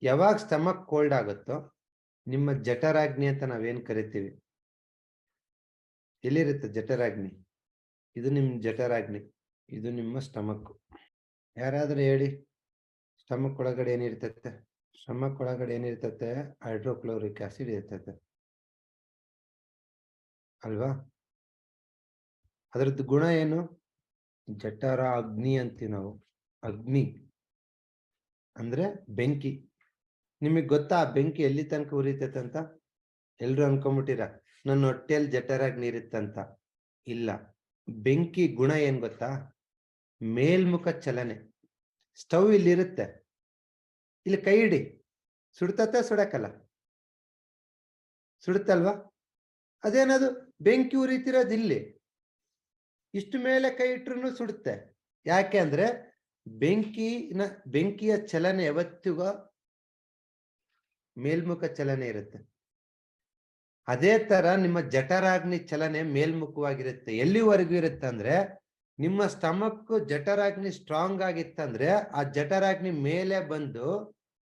ಯಾವಾಗ stomach cold ಆಗುತ್ತೋ ನಿಮ್ಮ ಜಠರಾಗ್ನಿ ಅಂತ ನಾವೇನ್ ಕರಿತೀವಿ, ಎಲ್ಲಿರುತ್ತೆ ಜಠರಾಗ್ನಿ? ಇದು ನಿಮ್ ಜಠರಾಗ್ನಿ, ಇದು ನಿಮ್ಮ ಸ್ಟಮಕ್. ಯಾರಾದ್ರೂ ಹೇಳಿ, ಸ್ಟಮಕ್ ಒಳಗಡೆ ಏನಿರ್ತೈತೆ? ಸ್ಟಮಕ್ ಒಳಗಡೆ ಏನಿರ್ತೈತೆ? ಹೈಡ್ರೋಕ್ಲೋರಿಕ್ ಆಸಿಡ್ ಇರ್ತೈತೆ ಅಲ್ವಾ? ಅದರದ್ದು ಗುಣ ಏನು? ಜಠರ ಅಗ್ನಿ ಅಂತೀವಿ ನಾವು. ಅಗ್ನಿ ಅಂದ್ರೆ ಬೆಂಕಿ. ನಿಮಗ್ ಗೊತ್ತಾ ಆ ಬೆಂಕಿ ಎಲ್ಲಿ ತನಕ ಉರಿತೈತೆ ಅಂತ? ಎಲ್ರು ಅನ್ಕೊಂಡ್ಬಿಟ್ಟಿರ ನನ್ನ ಹೊಟ್ಟೆಯಲ್ಲಿ ಜಠರಾಗ್ನಿ ಇರುತ್ತಂತ. ಇಲ್ಲ, ಬೆಂಕಿ ಗುಣ ಏನ್ ಗೊತ್ತಾ? ಮೇಲ್ಮುಖ ಚಲನೆ. ಸ್ಟವ್ ಇಲ್ಲಿರುತ್ತೆ, ಇಲ್ಲಿ ಕೈ ಇಡಿ, ಸುಡ್ತತೆ ಸುಡಕಲ್ಲ? ಸುಡುತ್ತಲ್ವಾ? ಅದೇನದು ಬೆಂಕಿ ಉರಿತಿರೋದು ಇಲ್ಲಿ, ಇಷ್ಟು ಮೇಲೆ ಕೈ ಇಟ್ರು ಸುಡುತ್ತೆ. ಯಾಕೆ ಅಂದ್ರೆ ಬೆಂಕಿಯ ಚಲನೆ ಯಾವತ್ತಿಗೂ ಮೇಲ್ಮುಖ ಚಲನೆ ಇರುತ್ತೆ. ಅದೇ ತರ ನಿಮ್ಮ ಜಠರಾಗ್ನಿ ಚಲನೆ ಮೇಲ್ಮುಖವಾಗಿರುತ್ತೆ. ಎಲ್ಲಿವರೆಗೂ ಇರುತ್ತೆ ಅಂದ್ರೆ, ನಿಮ್ಮ ಸ್ಟಮಕ್ ಜಠರಾಗ್ನಿ ಸ್ಟ್ರಾಂಗ್ ಆಗಿತ್ತಂದ್ರೆ ಆ ಜಠರಾಗ್ನಿ ಮೇಲೆ ಬಂದು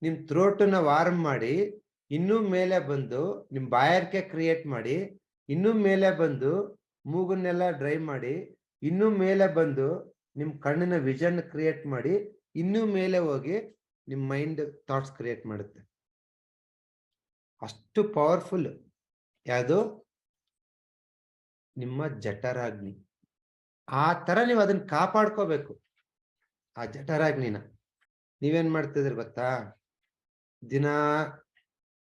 ನಿಮ್ ಥ್ರೋಟನ್ನ ವಾರ್ಮ್ ಮಾಡಿ, ಇನ್ನೂ ಮೇಲೆ ಬಂದು ನಿಮ್ ಬಾಯಾರಿಕೆ ಕ್ರಿಯೇಟ್ ಮಾಡಿ, ಇನ್ನೂ ಮೇಲೆ ಬಂದು ಮೂಗನ್ನೆಲ್ಲ ಡ್ರೈ ಮಾಡಿ, ಇನ್ನೂ ಮೇಲೆ ಬಂದು ನಿಮ್ ಕಣ್ಣಿನ ವಿಷನ್ ಕ್ರಿಯೇಟ್ ಮಾಡಿ, ಇನ್ನೂ ಮೇಲೆ ಹೋಗಿ ನಿಮ್ ಮೈಂಡ್ ಥಾಟ್ಸ್ ಕ್ರಿಯೇಟ್ ಮಾಡುತ್ತೆ. ಅಷ್ಟು ಪವರ್ಫುಲ್ ಯಾವುದು? ನಿಮ್ಮ ಜಠರಾಗ್ನಿ. ಆ ತರ ನೀವು ಅದನ್ನ ಕಾಪಾಡ್ಕೋಬೇಕು, ಆ ಜಠರಾಗ್ನಿನ. ನೀವೇನ್ ಮಾಡ್ತಿದ್ರಿ ಗೊತ್ತಾ? ದಿನ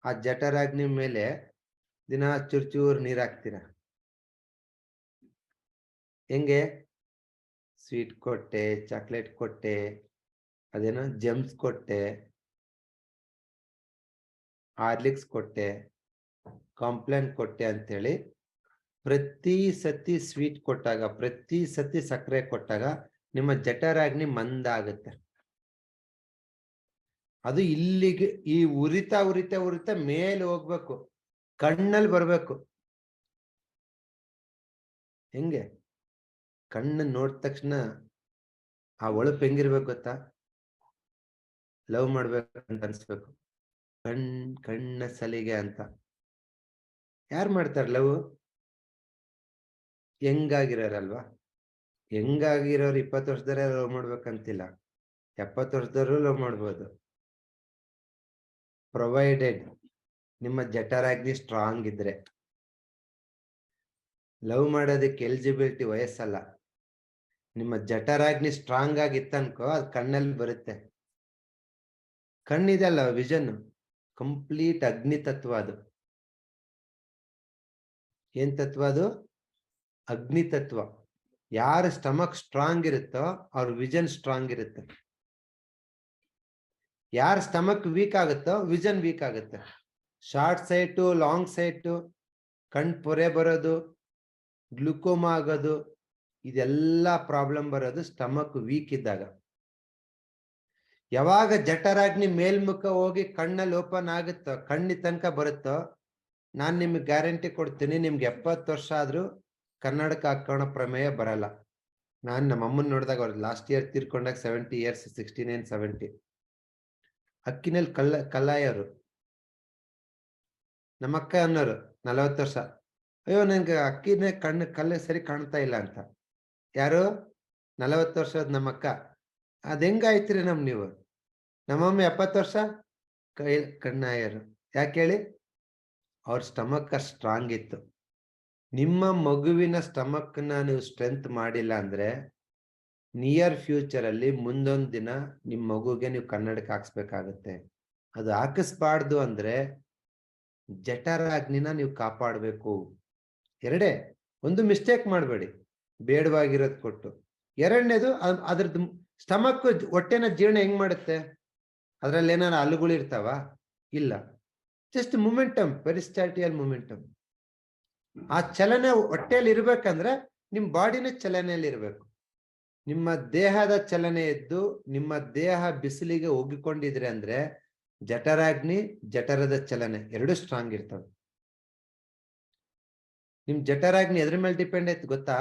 ಆ ಜಠರಾಗ್ನಿ ಮೇಲೆ ದಿನ ಚೂರ್ ನೀರ್ ಹಾಕ್ತೀರ. ಹೆಂಗೆ? ಸ್ವೀಟ್ ಕೊಟ್ಟೆ, ಚಾಕ್ಲೇಟ್ ಕೊಟ್ಟೆ, ಅದೇನೋ ಜೆಮ್ಸ್ ಕೊಟ್ಟೆ, ಹಾರ್ಲಿಕ್ಸ್ ಕೊಟ್ಟೆ, ಕಾಂಪ್ಲೇನ್ ಕೊಟ್ಟೆ ಅಂತೇಳಿ ಪ್ರತಿ ಸತಿ ಸ್ವೀಟ್ ಕೊಟ್ಟಾಗ, ಪ್ರತಿ ಸತಿ ಸಕ್ಕರೆ ಕೊಟ್ಟಾಗ ನಿಮ್ಮ ಜಠರಾಗ್ನಿ ಮಂದಾಗುತ್ತೆ. ಅದು ಇಲ್ಲಿಗೆ ಈ ಉರಿತಾ ಉರಿತಾ ಉರಿತಾ ಮೇಲೆ ಹೋಗ್ಬೇಕು, ಕಣ್ಣಲ್ಲಿ ಬರ್ಬೇಕು. ಹೆಂಗೆ? ಕಣ್ಣು ನೋಡಿದ ತಕ್ಷಣ ಆ ಒಳಪ್ ಹೆಂಗಿರ್ಬೇಕು ಗೊತ್ತಾ? ಲವ್ ಮಾಡ್ಬೇಕಂತ ಅನ್ಸ್ಬೇಕು. ಕಣ್ಣ ಸಲಿಗೆ ಅಂತ. ಯಾರು ಮಾಡ್ತಾರೆ ಲವ್? ಹೆಂಗಾಗಿರೋರಲ್ವಾ? ಹೆಂಗಾಗಿರೋರು 20 ವರ್ಷದವರೇ ಲವ್ ಮಾಡ್ಬೇಕಂತಿಲ್ಲ, 70 ವರ್ಷದವರು ಲವ್ ಮಾಡ್ಬೋದು, ಪ್ರೊವೈಡೆಡ್ ನಿಮ್ಮ ಜಠರಾಗ್ನಿ ಸ್ಟ್ರಾಂಗ್ ಇದ್ರೆ. ಲವ್ ಮಾಡೋದಕ್ಕೆ ಎಲಿಜಿಬಿಲಿಟಿ ವಯಸ್ಸಲ್ಲ, ನಿಮ್ಮ ಜಠರಾಗ್ನಿ ಸ್ಟ್ರಾಂಗ್ ಆಗಿತ್ತನ್ಕೋ ಅದು ಕಣ್ಣಲ್ಲಿ ಬರುತ್ತೆ. ಕಣ್ಣಿದೆಲ್ಲ ವಿಷನ್ ಕಂಪ್ಲೀಟ್ ಅಗ್ನಿ ತತ್ವ. ಅದು ಏನ್ ತತ್ವ? ಅದು ಅಗ್ನಿ ತತ್ವ. ಯಾರ ಸ್ಟಮಕ್ ಸ್ಟ್ರಾಂಗ್ ಇರುತ್ತೋ ಅವ್ರ ವಿಷನ್ ಸ್ಟ್ರಾಂಗ್ ಇರುತ್ತೆ. ಯಾರ ಸ್ಟಮಕ್ ವೀಕ್ ಆಗುತ್ತೋ ವಿಷನ್ ವೀಕ್ ಆಗುತ್ತೆ. ಶಾರ್ಟ್ ಸೈಟು, ಲಾಂಗ್ ಸೈಟು, ಕಣ್ ಪೊರೆ ಬರೋದು, ಗ್ಲುಕೋಮಾ ಆಗೋದು, ಇದೆಲ್ಲ ಪ್ರಾಬ್ಲಮ್ ಬರೋದು ಸ್ಟಮಕ್ ವೀಕ್ ಇದ್ದಾಗ. ಯಾವಾಗ ಜಠರಾಗ್ನಿ ಮೇಲ್ಮುಖ ಹೋಗಿ ಕಣ್ಣಲ್ಲಿ ಓಪನ್ ಆಗುತ್ತೋ, ಕಣ್ಣಿ ತನಕ ಬರುತ್ತೋ, ನಾನ್ ನಿಮ್ಗೆ ಗ್ಯಾರಂಟಿ ಕೊಡ್ತೀನಿ, ನಿಮ್ಗೆ 70 ವರ್ಷ ಆದ್ರೂ ಕನ್ನಡಕ ಹಾಕೋಣ ಪ್ರಮೇಯ ಬರಲ್ಲ. ನಾನ್ ನಮ್ಮ ಅಮ್ಮನ್ ನೋಡಿದಾಗ, ಅವ್ರು ಲಾಸ್ಟ್ ಇಯರ್ ತೀರ್ಕೊಂಡಾಗ 70 years, 69, 70. ಅಕ್ಕಿನಲ್ಲಿ ಕಲ್ಲಾಯರು. ನಮ್ಮ ಅಕ್ಕ ಅನ್ನೋರು 40 ವರ್ಷ, ಅಯ್ಯೋ ನನ್ಗೆ ಅಕ್ಕಿನೇ ಕಲ್ಲೆ ಸರಿ ಕಾಣ್ತಾ ಇಲ್ಲ ಅಂತ. ಯಾರು? 40 ವರ್ಷದ ನಮ್ಮಕ್ಕ. ಅದ್ ಹೆಂಗಾಯ್ತ್ರಿ ನೀವು? ನಮ್ಮಮ್ಮ 70 ವರ್ಷ ಕಣ್ಣಾಯರು. ಯಾಕೆ ಹೇಳಿ? ಅವ್ರ ಸ್ಟಮಕ್ ಸ್ಟ್ರಾಂಗ್ ಇತ್ತು. ನಿಮ್ಮ ಮಗುವಿನ ಸ್ಟಮಕ್ ನೀವು ಸ್ಟ್ರೆಂತ್ ಮಾಡಿಲ್ಲ ಅಂದ್ರೆ ನಿಯರ್ ಫ್ಯೂಚರ್ ಅಲ್ಲಿ ಮುಂದೊಂದ್ ದಿನ ನಿಮ್ ಮಗುಗೆ ನೀವು ಕನ್ನಡಕ ಹಾಕ್ಸ್ಬೇಕಾಗತ್ತೆ. ಅದು ಹಾಕಿಸ್ಬಾರ್ದು ಅಂದ್ರೆ ಜಠರಾಗ್ನಿನ ನೀವು ಕಾಪಾಡ್ಬೇಕು. ಎರಡೇ, ಒಂದು ಮಿಸ್ಟೇಕ್ ಮಾಡಬೇಡಿ, ಬೇಡವಾಗಿರೋದು ಕೊಟ್ಟು. ಎರಡನೇದು ಅದ್ರದ್ದು ಸ್ಟಮಕ್, ಹೊಟ್ಟೆನ ಜೀರ್ಣ ಹೆಂಗ್ ಮಾಡುತ್ತೆ? ಅದ್ರಲ್ಲಿ ಏನಾರ ಹಲ್ಲುಗಳು ಇರ್ತಾವ? ಇಲ್ಲ, ಜಸ್ಟ್ ಮೂಮೆಂಟಮ್, ಪೆರಿಸ್ಟಾಲ್ಟಿಯಲ್ ಮೂಮೆಂಟಮ್. ಆ ಚಲನೆ ಹೊಟ್ಟೆಯಲ್ಲಿ ಇರ್ಬೇಕಂದ್ರೆ ನಿಮ್ ಬಾಡಿನ ಚಲನೆಯಲ್ಲಿ ಇರ್ಬೇಕು. ನಿಮ್ಮ ದೇಹದ ಚಲನೆ ಇದ್ದು ನಿಮ್ಮ ದೇಹ ಬಿಸಿಲಿಗೆ ಒಗ್ಗಿಕೊಂಡಿದ್ರೆ ಅಂದ್ರೆ ಜಠರಾಗ್ನಿ, ಜಠರದ ಚಲನೆ ಎರಡು ಸ್ಟ್ರಾಂಗ್ ಇರ್ತವೆ. ನಿಮ್ ಜಠರಾಗ್ನಿ ಎದ್ರ ಮೇಲೆ ಡಿಪೆಂಡ್ ಆಯ್ತು ಗೊತ್ತಾ?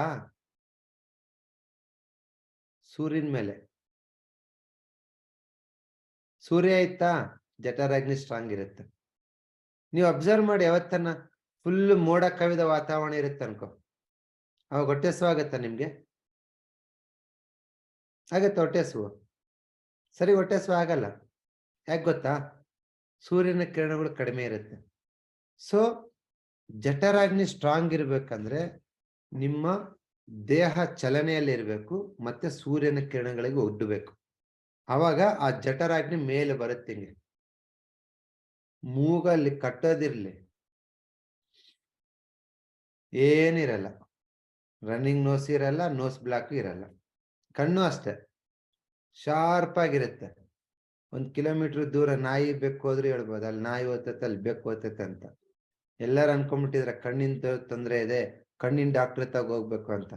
ಸೂರ್ಯನ ಮೇಲೆ. ಸೂರ್ಯ ಆಯ್ತಾ ಜಠರಾಗ್ನಿ ಸ್ಟ್ರಾಂಗ್ ಇರುತ್ತೆ. ನೀವು ಅಬ್ಸರ್ವ್ ಮಾಡಿ, ಯಾವತ್ತನ್ನ ಫುಲ್ ಮೋಡ ಕವಿದ ವಾತಾವರಣ ಇರುತ್ತೆ ಅನ್ಕೋ, ಅವಾಗ ಹೊಟ್ಟೆ ಹಸಿವು ಆಗತ್ತ ನಿಮ್ಗೆ? ಆಗತ್ತೆ ಹೊಟ್ಟೆ ಹಸಿವು? ಸರಿ, ಹೊಟ್ಟೆ ಹಸಿವು ಆಗಲ್ಲ. ಯಾಕೆ ಗೊತ್ತಾ? ಸೂರ್ಯನ ಕಿರಣಗಳು ಕಡಿಮೆ ಇರುತ್ತೆ. ಸೊ ಜಠರಾಗ್ನಿ ಸ್ಟ್ರಾಂಗ್ ಇರ್ಬೇಕಂದ್ರೆ ನಿಮ್ಮ ದೇಹ ಚಲನೆಯಲ್ಲಿ ಇರಬೇಕು, ಮತ್ತೆ ಸೂರ್ಯನ ಕಿರಣಗಳಿಗೆ ಒಡ್ಡಬೇಕು. ಅವಾಗ ಆ ಜಠರಾಗ್ನಿ ಮೇಲೆ ಬರುತ್ತೆ. ಹಿಂಗೆ ಮೂಗಲ್ಲಿ ಕಟ್ಟೋದಿರ್ಲಿ, ಏನಿರಲ್ಲ, ರನ್ನಿಂಗ್ ನೋಸ್ ಇರಲ್ಲ, ನೋಸ್ ಬ್ಲಾಕ್ ಇರಲ್ಲ. ಕಣ್ಣು ಅಷ್ಟೇ ಶಾರ್ಪ್ ಆಗಿರುತ್ತೆ. 1 ಕಿಲೋಮೀಟರ್ ದೂರ ನಾಯಿ ಬೆಕ್ಕು ಹೋದ್ರೆ ಹೇಳ್ಬೋದು, ಅಲ್ಲಿ ನಾಯಿ ಓದ್ತೈತೆ, ಅಲ್ಲಿ ಬೆಕ್ಕು ಓದ್ತೈತೆ ಅಂತ. ಎಲ್ಲಾರು ಅನ್ಕೊಂಡ್ಬಿಟ್ಟಿದ್ರೆ ಕಣ್ಣಿನ ತೊಂದ್ರೆ ಇದೆ, ಕಣ್ಣಿನ ಡಾಕ್ಟರ್ ತಗ ಹೋಗ್ಬೇಕು ಅಂತ.